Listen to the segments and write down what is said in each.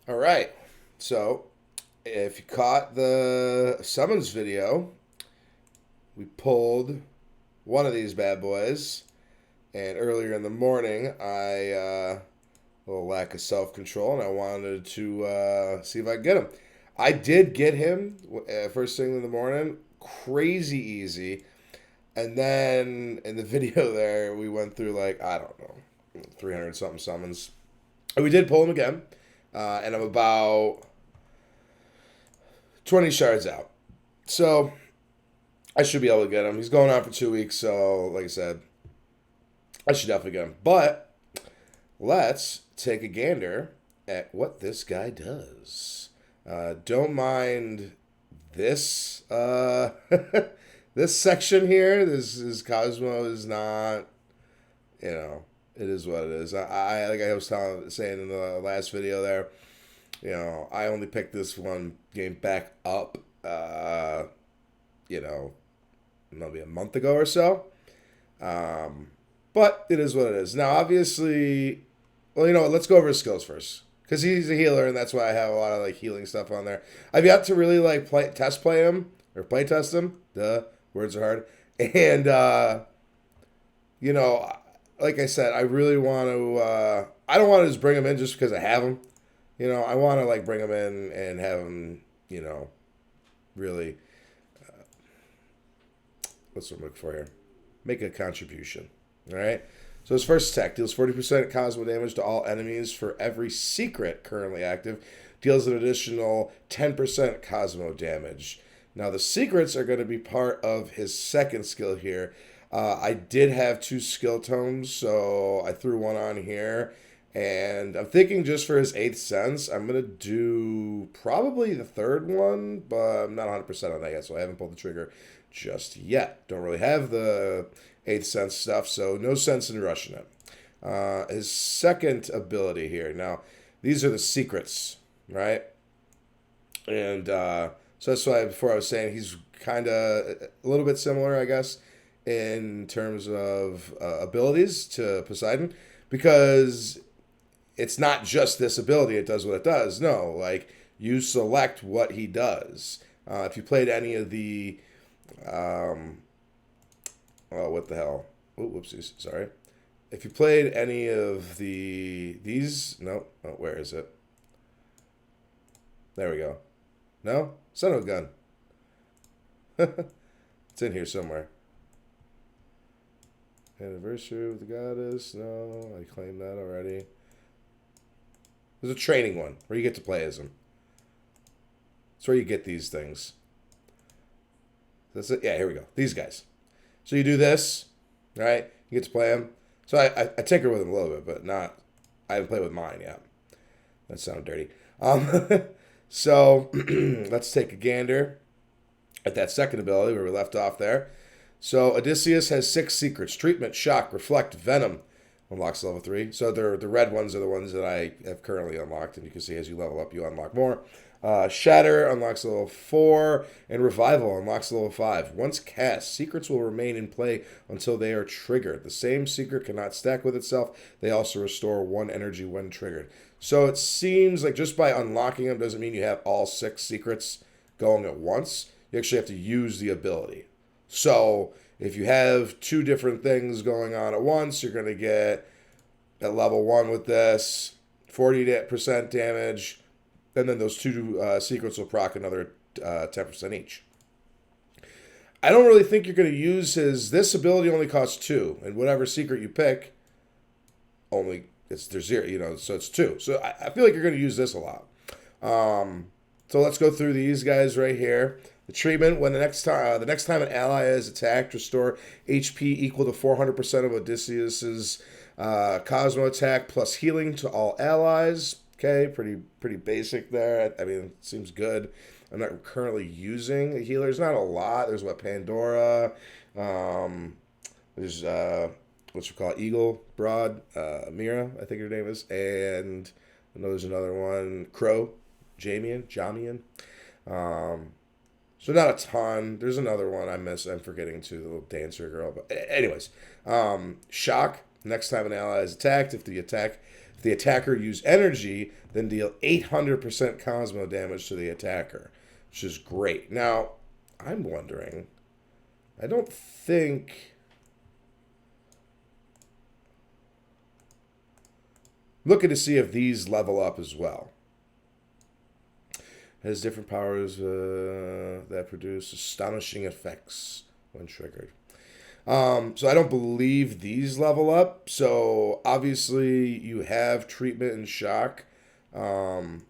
All right. So, if you caught the summons video, we pulled one of these bad boys, and earlier in the morning, a little lack of self control, and I wanted to see if I could get him. I did get him first thing in the morning, crazy easy, and then in the video there, we went through like I don't know, 300 something summons, and we did pull him again, and I'm about 20 shards out. So I should be able to get him. He's going on for 2 weeks, so like I said, I should definitely get him. But let's take a gander at what this guy does. Don't mind this this section here. This Cosmo is not, you know, it is what it is. I like I was saying in the last video there. I only picked this one game back up. You know, maybe a month ago or so. Um, but it is what it is. Now, obviously, well, let's go over his skills first. Because he's a healer, and that's why I have a lot of like healing stuff on there. I've yet to really like play him or play test him. Duh, words are hard. And you know, like I said, I really want to. I don't want to just bring him in just because I have him. I want to like bring him in and have him. Really. What's what I'm looking for here? Make a contribution. All right. So his first attack deals 40% Cosmo damage to all enemies for every secret currently active. Deals an additional 10% Cosmo damage. Now the secrets are going to be part of his second skill here. I did have two skill tomes, so I threw one on here. And I'm thinking just for his 8th sense, I'm going to do probably the third one, but I'm not 100% on that yet, so I haven't pulled the trigger just yet. Don't really have the 8th sense stuff, so no sense in rushing it. His second ability here. Now, these are the secrets, right? And so that's why before I was saying he's kind of a little bit similar, I guess, in terms of abilities to Poseidon, because it's not just this ability, it does what it does. No, like you select what he does. If you played any of the, oh, what the hell? Oh, whoopsies, sorry. If you played any of these, no, oh, where is it? There we go. No, son of a gun. It's in here somewhere. Anniversary of the goddess. No, I claimed that already. There's a training one where you get to play as him. That's where you get these things. That's it. Yeah, here we go. These guys. So you do this, right? You get to play them. So I tinker with them a little bit, but not. I haven't played with mine yet. That sounded dirty. So let's take a gander at that second ability where we left off there. So Odysseus has 6 secrets: treatment, shock, reflect, venom. Unlocks level 3. So the red ones are the ones that I have currently unlocked, and you can see as you level up, you unlock more. Shatter unlocks level 4, and Revival unlocks level 5. Once cast, secrets will remain in play until they are triggered. The same secret cannot stack with itself. They also restore 1 energy when triggered. So it seems like just by unlocking them doesn't mean you have all 6 secrets going at once. You actually have to use the ability. So if you have 2 different things going on at once, you're going to get at level 1 with this 40% damage, and then those 2 secrets will proc another 10% each. I don't really think you're going to use his. This ability only costs 2, and whatever secret you pick, there's 0, so it's 2. So I feel like you're going to use this a lot. So let's go through these guys right here. The treatment: when the next time an ally is attacked, restore HP equal to 400% of Odysseus's Cosmo attack plus healing to all allies. Okay, pretty basic there. I mean, it seems good. I'm not currently using a healer. There's not a lot. There's Pandora. There's what you call it, Eagle, Broad, Mira, I think her name is, and I know there's another one, Crow, Jamian. So not a ton. There's another one I miss. I'm forgetting too, the little dancer girl. But anyways, shock. Next time an ally is attacked, if the attacker used energy, then deal 800% Cosmo damage to the attacker, which is great. Now, I'm wondering, I don't think... Looking to see if these level up as well. Has different powers that produce astonishing effects when triggered. So I don't believe these level up. So obviously you have treatment and shock right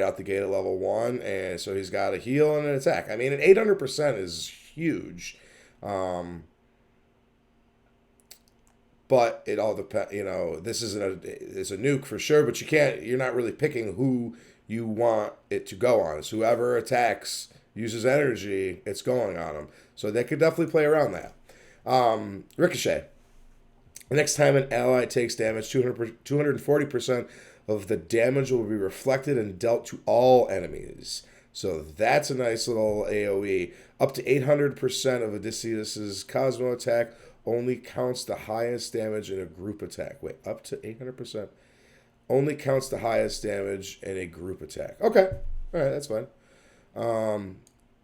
out the gate at level 1. And so he's got a heal and an attack. I mean, an 800% is huge. But it all depends, this it's a nuke for sure, but you're not really picking who you want it to go on. It's whoever attacks, uses energy, it's going on them. So they could definitely play around that. Ricochet. The next time an ally takes damage, 240% of the damage will be reflected and dealt to all enemies. So that's a nice little AoE. Up to 800% of Odysseus' Cosmo attack only counts the highest damage in a group attack. Wait, up to 800%. Only counts the highest damage in a group attack. Okay. All right, that's fine.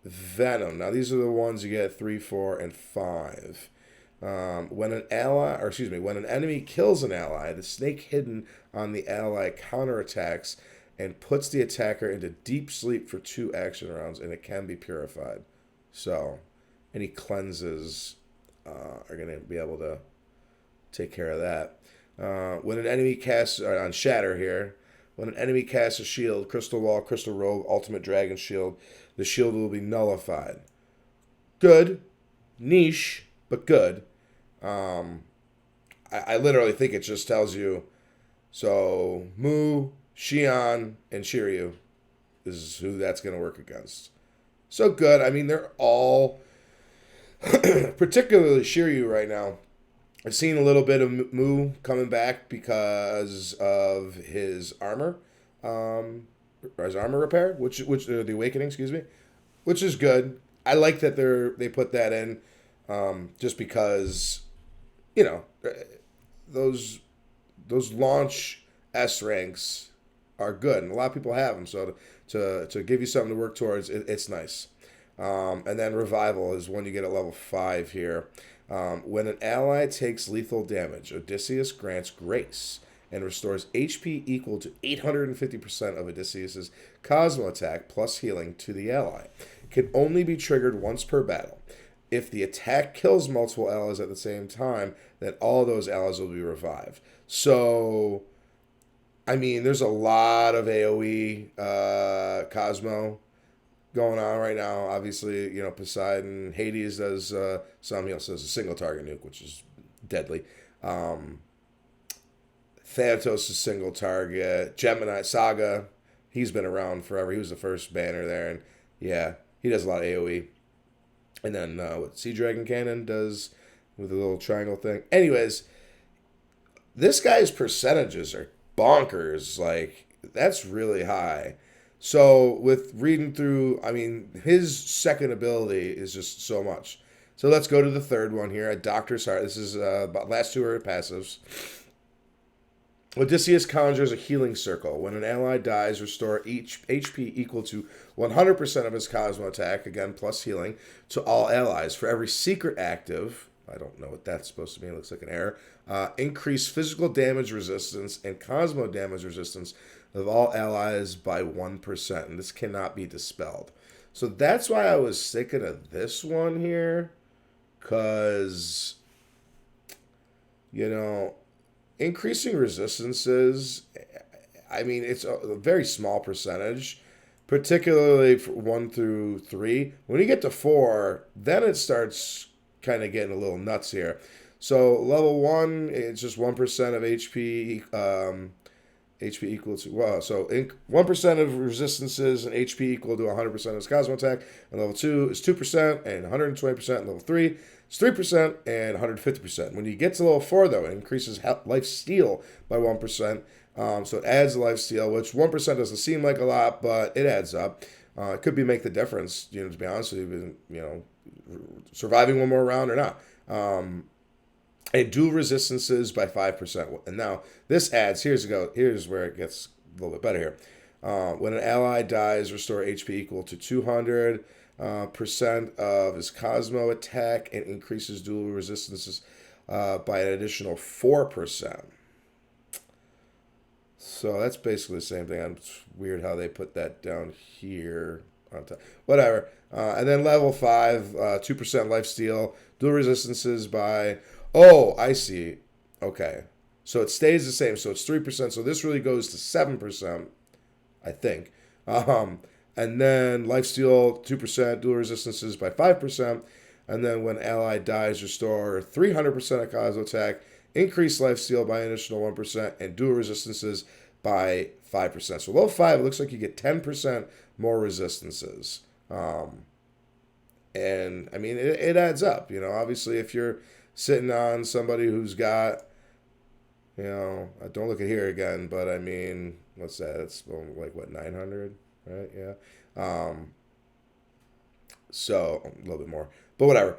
Venom. Now, these are the ones you get 3, 4, and 5. When an enemy kills an ally, the snake hidden on the ally counterattacks and puts the attacker into deep sleep for 2 action rounds, and it can be purified. So, any cleanses are going to be able to take care of that. When an enemy casts, on Shatter here, when an enemy casts a shield, Crystal Wall, Crystal Robe, Ultimate Dragon Shield, the shield will be nullified. Good. Niche, but good. I literally think it just tells you, so Mu, Xion, and Shiryu is who that's going to work against. So good. I mean, they're all... particularly Shiryu right now. I've seen a little bit of Mu coming back because of his armor, or his armor repair, which the awakening, excuse me, which is good. I like that they put that in, just because, those launch S ranks are good, and a lot of people have them. So to give you something to work towards, it's nice. And then Revival is one you get at level 5 here. When an ally takes lethal damage, Odysseus grants Grace and restores HP equal to 850% of Odysseus' Cosmo attack plus healing to the ally. It can only be triggered once per battle. If the attack kills multiple allies at the same time, then all those allies will be revived. So, I mean, there's a lot of AoE Cosmo going on right now. Obviously, Poseidon, Hades does some. He also does a single target nuke, which is deadly. Thanatos is single target. Gemini Saga, he's been around forever. He was the first banner there, and yeah, he does a lot of AoE. And then what Sea Dragon Cannon does with the little triangle thing. Anyways, this guy's percentages are bonkers. Like, that's really high. So with reading through, I mean, his second ability is just so much. So let's go to the third one here, a Doctor's Heart. This is last 2 are passives. Odysseus conjures a healing circle. When an ally dies, restore each HP equal to 100% of his Cosmo attack, again, plus healing, to all allies. For every secret active, I don't know what that's supposed to mean, it looks like an error, increase physical damage resistance and Cosmo damage resistance of all allies by 1%. And this cannot be dispelled. So that's why I was thinking of this one here. Because, increasing resistances, I mean, it's a very small percentage. Particularly for 1 through 3. When you get to 4, then it starts kind of getting a little nuts here. So level 1, it's just 1% of HP. HP equal to, wow, so 1% of resistances and HP equal to 100% of his Cosmo attack. And level 2 is 2% and 120%. And level 3 is 3% and 150%. When you get to level 4, though, it increases life steal by 1%. So it adds life steal, which 1% doesn't seem like a lot, but it adds up. It could make the difference, to be honest with you, surviving one more round or not. and dual resistances by 5%. And now this adds, here's where it gets a little bit better here. When an ally dies, restore HP equal to 200% of his Cosmo attack and increases dual resistances by an additional 4%. So that's basically the same thing. It's weird how they put that down here on top. Whatever. And then level 5, 2% lifesteal, dual resistances by... Oh, I see. Okay. So it stays the same. So it's 3%. So this really goes to 7%, I think. And then lifesteal, 2%, dual resistances by 5%. And then when ally dies, restore 300% of Cosmo attack, increase lifesteal by an additional 1%, and dual resistances by 5%. So level 5, it looks like you get 10% more resistances. And I mean, it adds up. Obviously, if you're sitting on somebody who's got, don't look at here again, but I mean, what's that? It's like, what, 900, right? Yeah. So a little bit more, but whatever.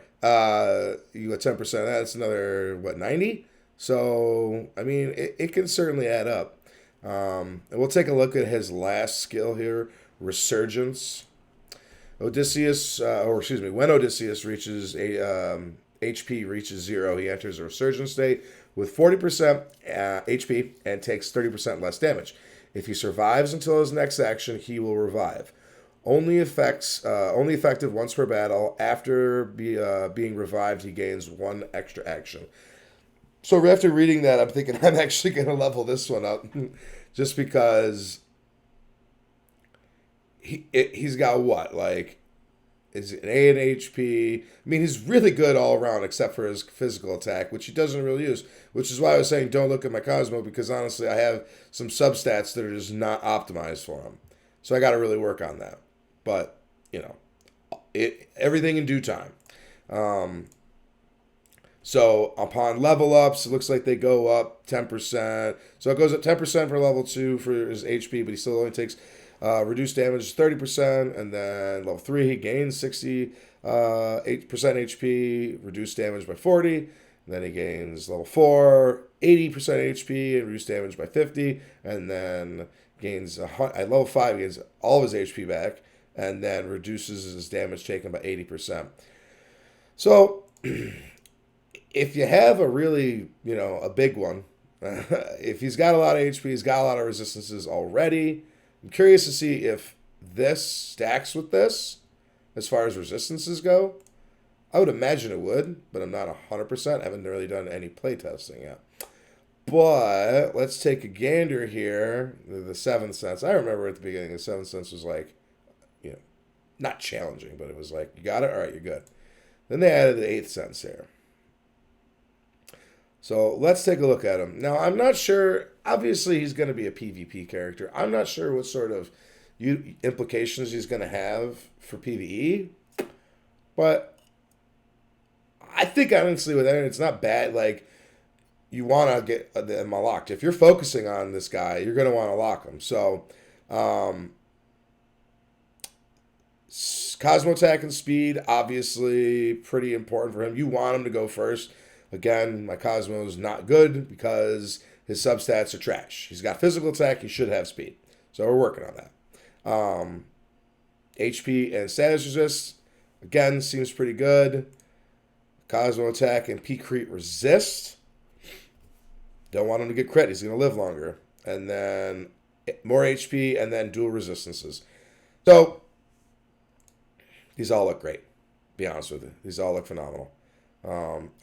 You got 10%. That's another, what, 90? So, I mean, it can certainly add up. And we'll take a look at his last skill here, Resurgence. When Odysseus reaches HP reaches 0, he enters a resurgence state with 40% HP and takes 30% less damage. If he survives until his next action, he will revive. Only effective once per battle. After being revived, he gains 1 extra action. So after reading that, I'm thinking I'm actually going to level this one up, just because he's got what, like, is it an A in HP? I mean, he's really good all around except for his physical attack, which he doesn't really use, which is why I was saying don't look at my Cosmo, because honestly I have some substats that are just not optimized for him. So I got to really work on that. But, everything in due time. So upon level ups, it looks like they go up 10%. So it goes up 10% for level 2 for his HP, but he still only takes reduced damage 30%. And then level 3, he gains 68% HP, reduced damage by 40. And then he gains level 4, 80% HP, and reduced damage by 50. And then gains, at level 5, he gains all of his HP back. And then reduces his damage taken by 80%. So... if you have a really, a big one, if he's got a lot of HP, he's got a lot of resistances already, I'm curious to see if this stacks with this as far as resistances go. I would imagine it would, but I'm not 100%. I haven't really done any playtesting yet. But let's take a gander here. The 7th sense. I remember at the beginning, the 7th sense was like, not challenging, but it was like, you got it? All right, you're good. Then they added the 8th sense here. So let's take a look at him. Now, I'm not sure. Obviously, he's going to be a PvP character. I'm not sure what sort of implications he's going to have for PvE. But I think, honestly, with that, it's not bad. Like, you want to get them unlocked. If you're focusing on this guy, you're going to want to lock him. So, Cosmo attack and speed, obviously, pretty important for him. You want him to go first. Again, my Cosmo is not good because his substats are trash. He's got physical attack. He should have speed. So we're working on that. HP and status resist, again, seems pretty good. Cosmo attack and P crit resist. Don't want him to get crit. He's going to live longer. And then more HP and then dual resistances. So these all look great, to be honest with you. These all look phenomenal.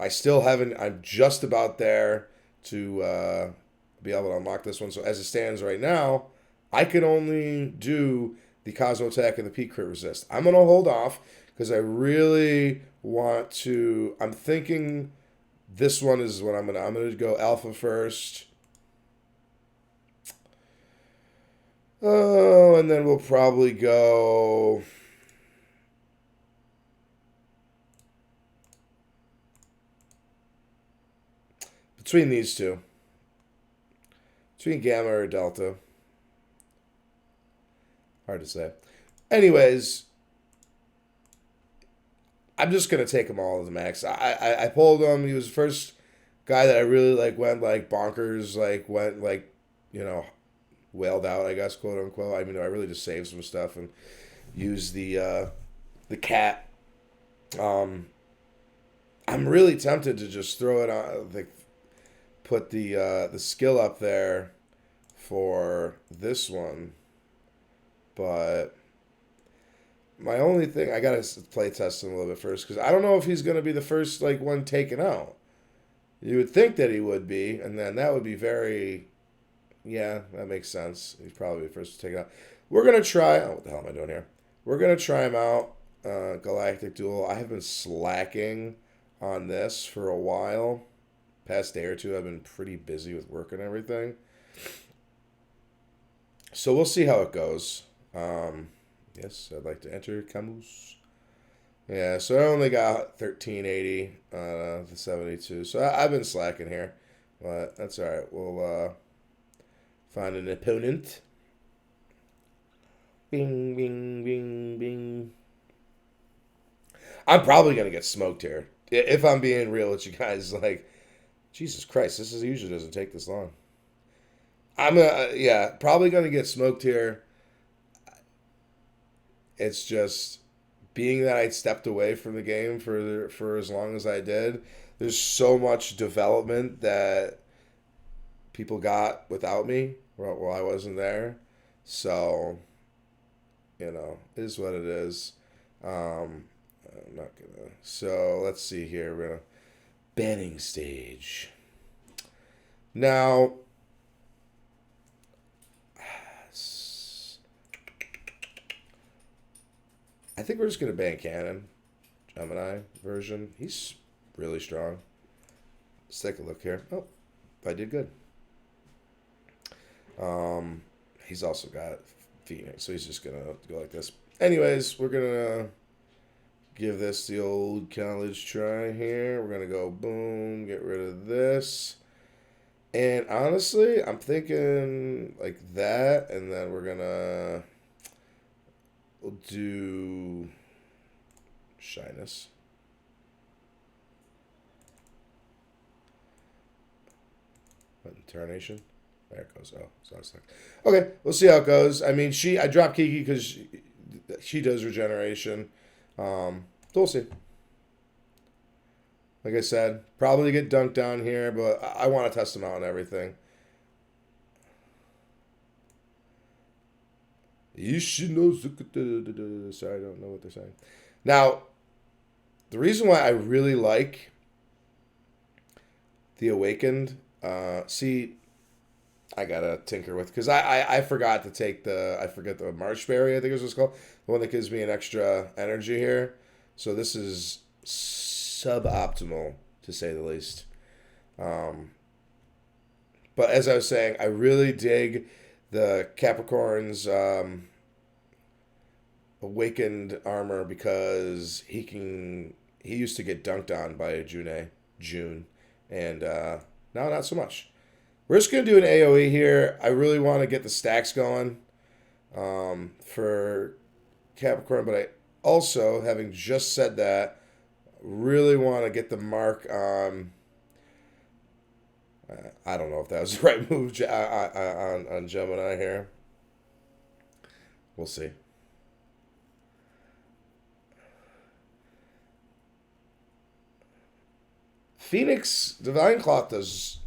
I still haven't, I'm just about there to be able to unlock this one. So as it stands right now, I can only do the Cosmo attack and the P crit resist. I'm going to hold off because I really want to, I'm thinking this one is what I'm going to go alpha first. Oh, and then we'll probably go... between these two. Between Gamma or Delta. Hard to say. Anyways, I'm just going to take them all to the max. I pulled him. He was the first guy that I really like went like bonkers, like went like, you know, wailed out, I guess, quote unquote. I mean, I really just saved some stuff and used the cat. Um, I'm really tempted to just throw it on, like, put the skill up there for this one, but my only thing, I gotta play test him a little bit first because I don't know if he's gonna be the first like one taken out. You would think that he would be, and then that would be very, yeah, that makes sense. He's probably the first to take it out. We're gonna try. Oh, what the hell am I doing here? We're gonna try him out. Galactic Duel. I have been slacking on this for a while. Past day or two, I've been pretty busy with work and everything. So we'll see how it goes. Yes, I'd like to enter Camus. Yeah, so I only got 1380 on the 72. So I've been slacking here. But that's alright. We'll find an opponent. Bing, bing, bing, bing. I'm probably going to get smoked here. If I'm being real with you guys, like, Jesus Christ, this usually doesn't take this long. Yeah, probably going to get smoked here. It's just being that I stepped away from the game for as long as I did. There's so much development that people got without me while I wasn't there. So, you know, it is what it is. I'm not gonna. So let's see here. We're gonna banning stage. Now, I think we're just gonna ban Cannon, Gemini version. He's really strong. Let's take a look here. Oh, I did good. He's also got Phoenix, so he's just gonna go like this. Anyways, we're gonna give this the old college try here. We're gonna go boom, get rid of this. And honestly, I'm thinking like that, and then we'll do shyness. What, Tarnation? There it goes. Oh, so it's like, okay, we'll see how it goes. I mean, I dropped Kiki because she does regeneration. So we'll see. Like I said, probably get dunked down here, but I want to test them out and everything. Sorry, I don't know what they're saying. Now, the reason why I really like the Awakened, see, I gotta tinker with, because I forgot to take I forget the Marshberry, I think it was called, the one that gives me an extra energy here. So this is suboptimal, to say the least. But as I was saying, I really dig the Capricorn's Awakened armor because he used to get dunked on by June, and now not so much. We're just going to do an AoE here. I really want to get the stacks going for Capricorn, but I also, having just said that, really want to get the mark on... I don't know if that was the right move on Gemini here. We'll see. Phoenix Divine Cloth does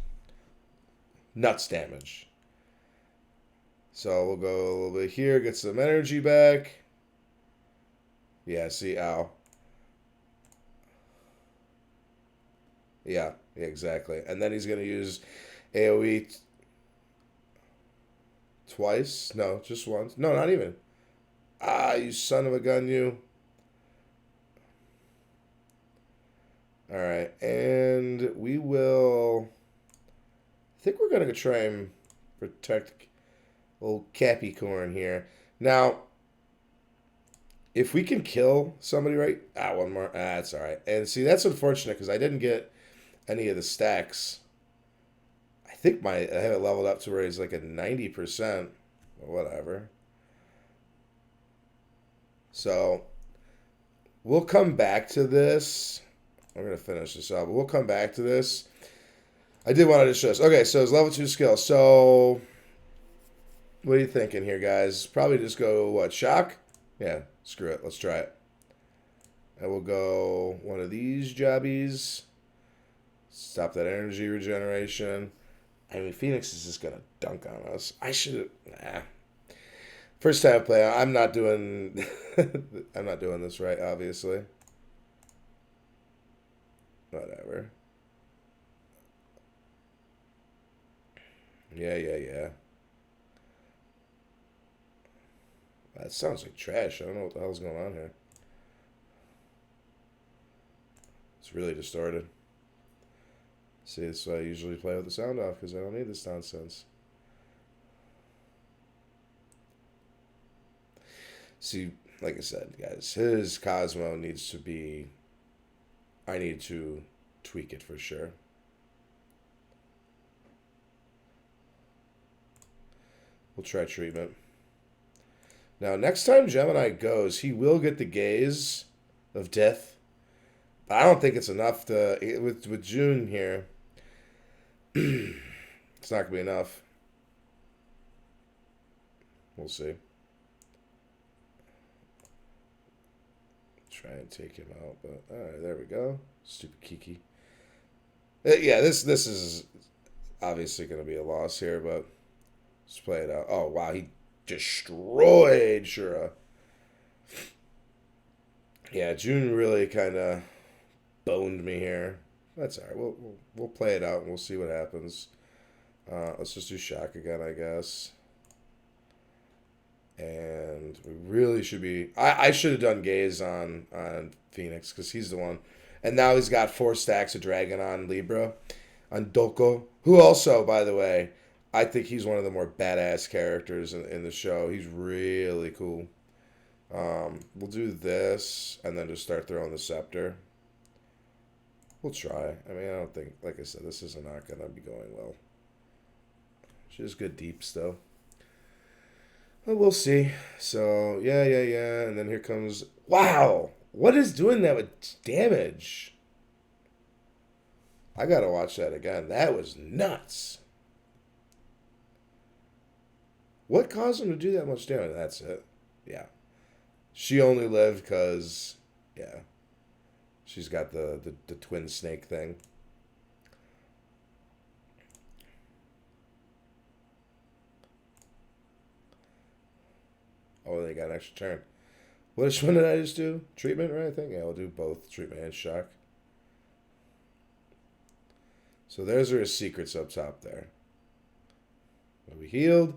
nuts damage. So we'll go a little bit here, get some energy back. Yeah, see, ow. Yeah, exactly. And then he's going to use AoE twice. No, just once. No, not even. Ah, you son of a gun, you. Alright, and we will... I think we're going to try and protect old Capricorn here. Now, if we can kill somebody right... one more. That's alright. And see, that's unfortunate because I didn't get any of the stacks. I think I have it leveled up to where he's like a 90%. Whatever. So, we'll come back to this. I'm going to finish this up. But we'll come back to this. I did want to just show this. Okay, so it's level 2 skill. So, what are you thinking here, guys? Probably just go, what, shock? Yeah, screw it. Let's try it. I will go one of these jobbies. Stop that energy regeneration. I mean, Phoenix is just going to dunk on us. I should have... Nah. First time play, I'm not doing... I'm not doing this right, obviously. Whatever. Yeah. That sounds like trash. I don't know what the hell's going on here. It's really distorted. See, that's why I usually play with the sound off, because I don't need this nonsense. See, like I said, guys, his Cosmo needs to be... I need to tweak it for sure. We'll try treatment. Now, next time Gemini goes, he will get the gaze of death. But I don't think it's enough to... With June here, it's not going to be enough. We'll see. Try and take him out, but alright, there we go. Stupid Kiki. Yeah, this is obviously going to be a loss here, but let's play it out. Oh, wow, he destroyed Shura. Yeah, June really kind of boned me here. That's alright. We'll play it out and we'll see what happens. Let's just do shock again, I guess. And we really should be... I should have done gaze on Phoenix, because he's the one. And now he's got 4 stacks of Dragon on Libra. On Doko. Who also, by the way, I think he's one of the more badass characters in the show. He's really cool. We'll do this, and then just start throwing the scepter. We'll try. I mean, I don't think... Like I said, this is not going to be going well. She's good deeps, though. Well, we'll see. So, yeah. And then here comes... Wow! What is doing that with damage? I gotta watch that again. That was nuts. What caused him to do that much damage? That's it. Yeah. She only lived because... Yeah. She's got the twin snake thing. Oh, they got an extra turn. Which one did I just do? Treatment, right? I think. Yeah, we'll do both treatment and shock. So there's her secrets up top there. Are we healed?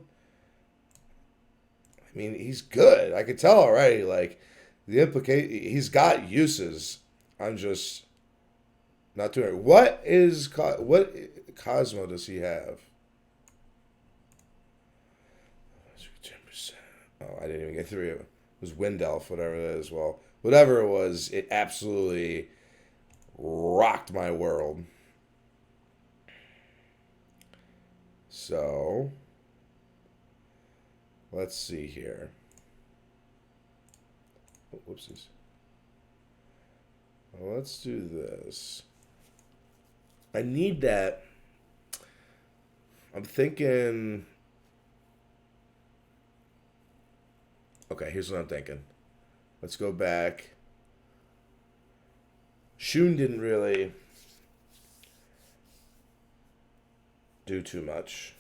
I mean, he's good. I could tell already. Like, he's got uses. I'm just not doing it. What Cosmo does he have? Oh, I didn't even get through it. It was Wind Elf, whatever that is. Well, whatever it was, it absolutely rocked my world. So, let's see here. Oh, whoopsies. Well, let's do this. I need that. I'm thinking... Okay, here's what I'm thinking. Let's go back. Shun didn't really do too much.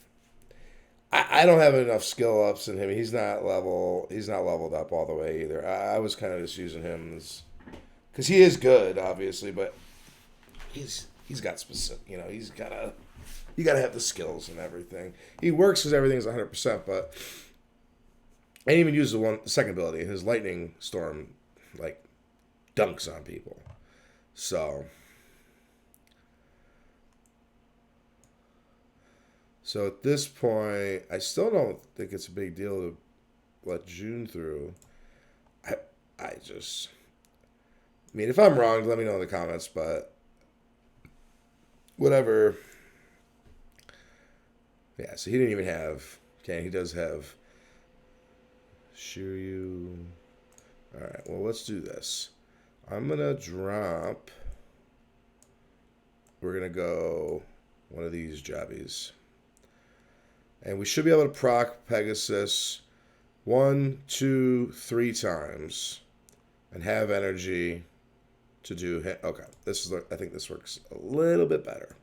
I don't have enough skill ups in him. He's not leveled up all the way either. I was kind of just using him as, because he is good, obviously, but he's got specific. You know, you gotta have the skills and everything. He works because everything's 100%, but. I didn't even use the second ability. His lightning storm, like, dunks on people. So at this point, I still don't think it's a big deal to let June through. I mean, if I'm wrong, let me know in the comments. But whatever. Yeah. So he didn't even have. Okay, he does have. Shiryu. Alright, well, let's do this. I'm going to drop. We're going to go One of these jobbies. And we should be able to proc Pegasus 1, 2, 3 times. And have energy to do hit. Okay, this is. I think this works a little bit better.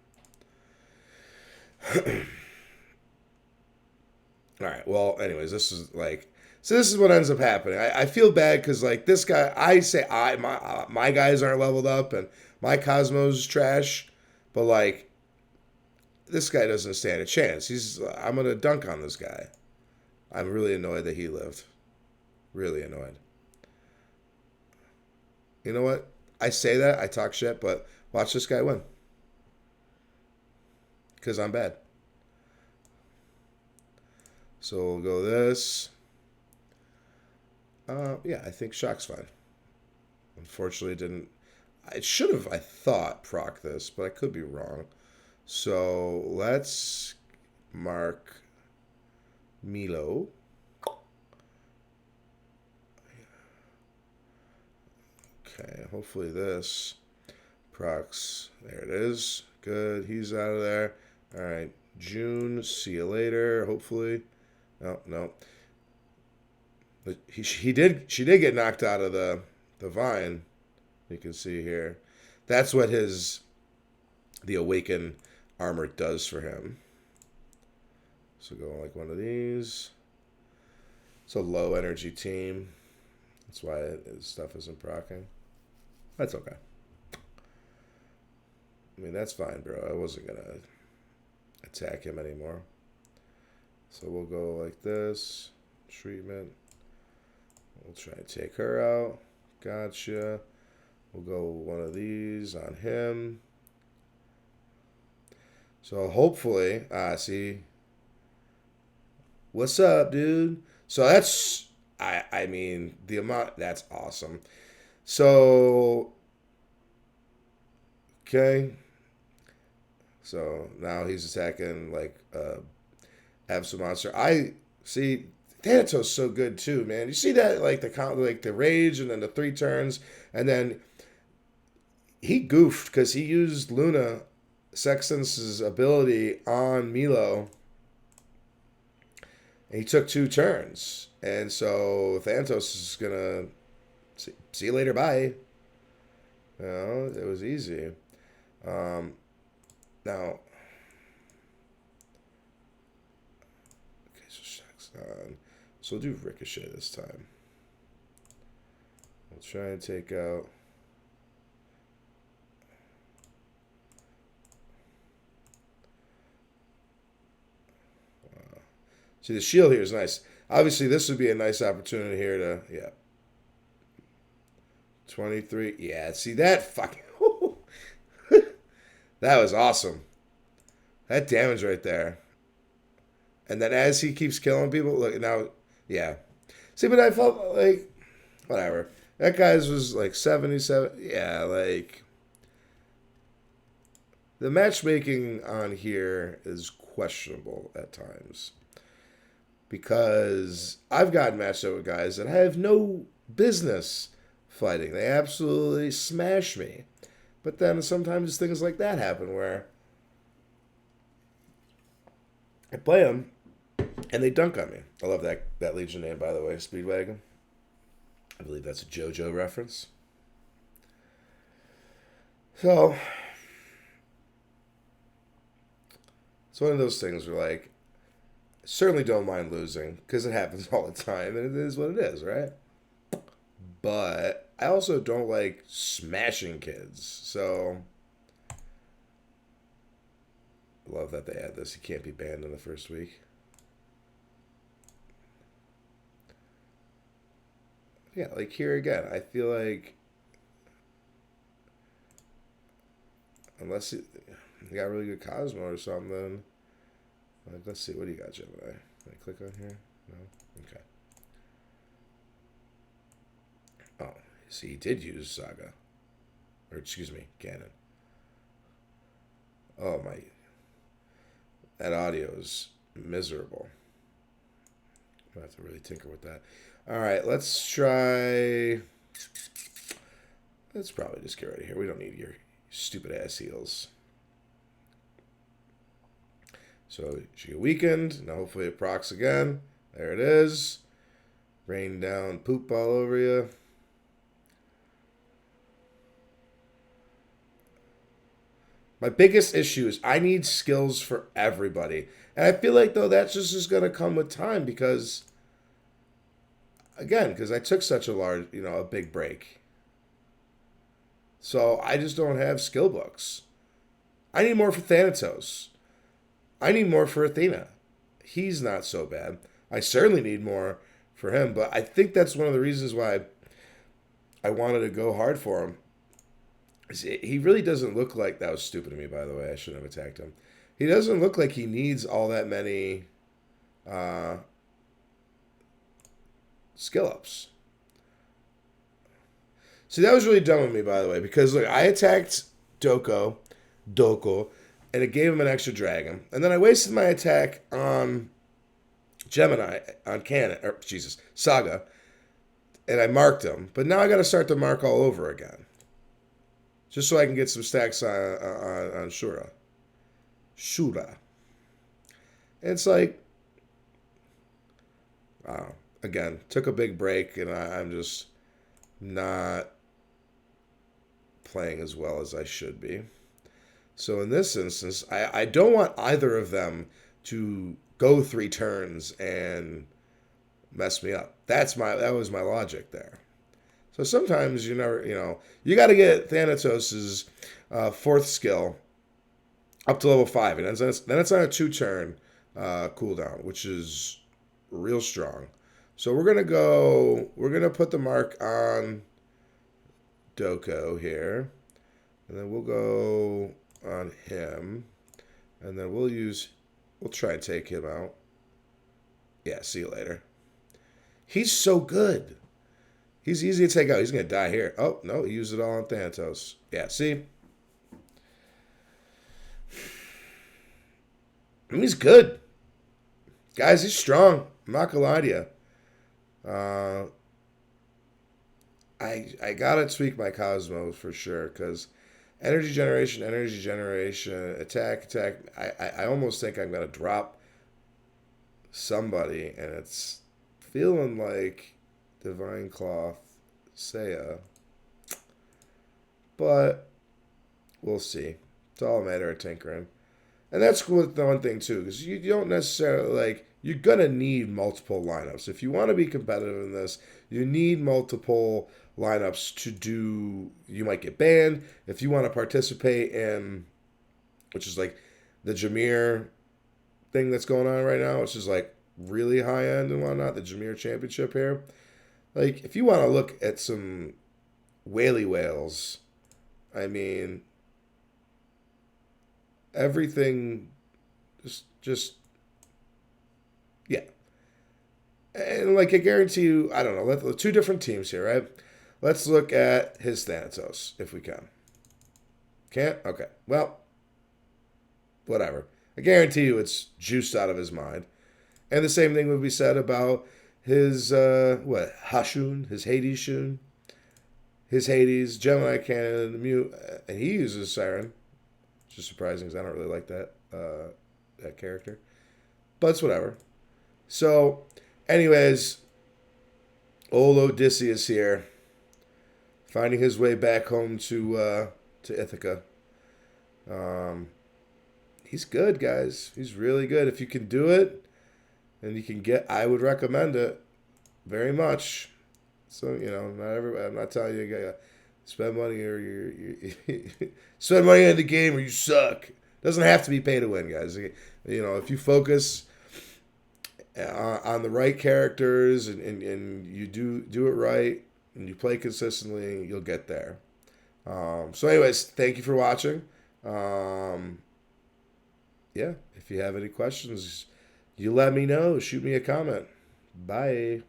All right. Well, anyways, this is like. So this is what ends up happening. I feel bad because like this guy, my guys aren't leveled up and my Cosmos trash, but like this guy doesn't stand a chance. I'm gonna dunk on this guy. I'm really annoyed that he lived. Really annoyed. You know what? I say that, I talk shit, but watch this guy win. Because I'm bad. So we'll go this. Yeah, I think Shock's fine. Unfortunately, it didn't. I should have, I thought, proc this, but I could be wrong. So let's mark Milo. Okay, hopefully this procs. There it is. Good. He's out of there. All right. June. See you later. Hopefully. No. She did get knocked out of the vine. You can see here. That's what the awaken armor does for him. So go like one of these. It's a low energy team. That's why his stuff isn't proccing. That's okay. I mean, that's fine, bro. I wasn't going to attack him anymore. So we'll go like this. Treatment. We'll try to take her out. Gotcha. We'll go one of these on him. So hopefully, see. What's up, dude? So that's, I mean, the amount, that's awesome. So, okay. So now he's attacking like Absol Monster. I see Thanatos so good too, man. You see that like the rage and then the 3 turns and then he goofed because he used Luna Sexton's ability on Milo. And he took 2 turns. And so Thanatos is gonna see you later, bye. You know, it was easy. Now, okay, so Shock's on. So we'll do Ricochet this time. We'll try and take out. See, the shield here is nice. Obviously, this would be a nice opportunity here to, yeah. 23. Yeah, see that fucking. That was awesome. That damage right there. And then as he keeps killing people, look, now, yeah. See, but I felt like, whatever. That guy's was like 77. Yeah, like. The matchmaking on here is questionable at times. Because I've gotten matched up with guys that have no business fighting. They absolutely smash me. But then sometimes things like that happen where I play them and they dunk on me. I love that Legion name, by the way, Speedwagon. I believe that's a JoJo reference. So, it's one of those things where, like, I certainly don't mind losing because it happens all the time and it is what it is, right? But I also don't like smashing kids. So, I love that they add this. You can't be banned in the first week. Yeah, like here again, I feel like unless you got really good Cosmo or something. Like, let's see, what do you got, Gemini? Can I click on here? No? Okay. Oh, see, he did use Saga. Or, excuse me, Ganon. Oh, my. That audio is miserable. I'm going to have to really tinker with that. All right, let's try. Let's probably just get right here. We don't need your stupid ass heals. So she get weakened. Now hopefully it procs again. There it is. Rain down poop all over you. My biggest issue is I need skills for everybody. And I feel like, though, that's just going to come with time because, again, because I took such a large, a big break. So I just don't have skill books. I need more for Thanatos. I need more for Athena. He's not so bad. I certainly need more for him, but I think that's one of the reasons why I wanted to go hard for him. He really doesn't look like... That was stupid of me, by the way. I shouldn't have attacked him. He doesn't look like he needs all that many skill ups. See, that was really dumb of me, by the way, because look, I attacked Doko, and it gave him an extra dragon. And then I wasted my attack on Gemini, on Saga, and I marked him. But now I got to start to mark all over again. Just so I can get some stacks on Shura. And it's like, wow. Again, took a big break, and I'm just not playing as well as I should be. So in this instance, I don't want either of them to go 3 turns and mess me up. That was my logic there. So sometimes you got to get Thanatos' 4th skill up to level 5, and then it's on a 2-turn cooldown, which is real strong. So we're gonna put the mark on Doko here, and then we'll go on him, and then we'll try and take him out. Yeah, see you later. He's so good. He's easy to take out. He's going to die here. Oh, no, he used it all on Thanatos. Yeah, see? I mean, he's good. Guys, he's strong. I'm not going to lie to you. I got to tweak my Cosmo for sure, because energy generation, attack. I almost think I'm going to drop somebody, and it's feeling like Divine Cloth, Seiya. But we'll see. It's all a matter of tinkering. And that's cool with the one thing, too, because you don't necessarily, you're going to need multiple lineups. If you want to be competitive in this, you need multiple lineups to do... You might get banned. If you want to participate in, which is like the Jameer thing that's going on right now, which is like really high end and whatnot, the Jameer Championship here. Like, if you want to look at some whaley whales, I mean, everything just yeah. And like, I guarantee you, I don't know, 2 different teams here, right? Let's look at his Thanatos, if we can. Can't? Okay. Well, whatever. I guarantee you it's juiced out of his mind. And the same thing would be said about his, Hashun, his Hades Shun, his Hades, Gemini Cannon, Mute, and he uses Siren, which is surprising because I don't really like that character. But it's whatever. So, anyways, old Odysseus here, finding his way back home to Ithaca. He's good, guys. He's really good. If you can do it, and you can get, I would recommend it very much. So, I'm not telling you to spend money or you spend money in the game or you suck. It doesn't have to be pay to win, guys. If you focus on the right characters and you do it right and you play consistently, you'll get there. So anyways, thank you for watching. Yeah, if you have any questions, you let me know. Shoot me a comment. Bye.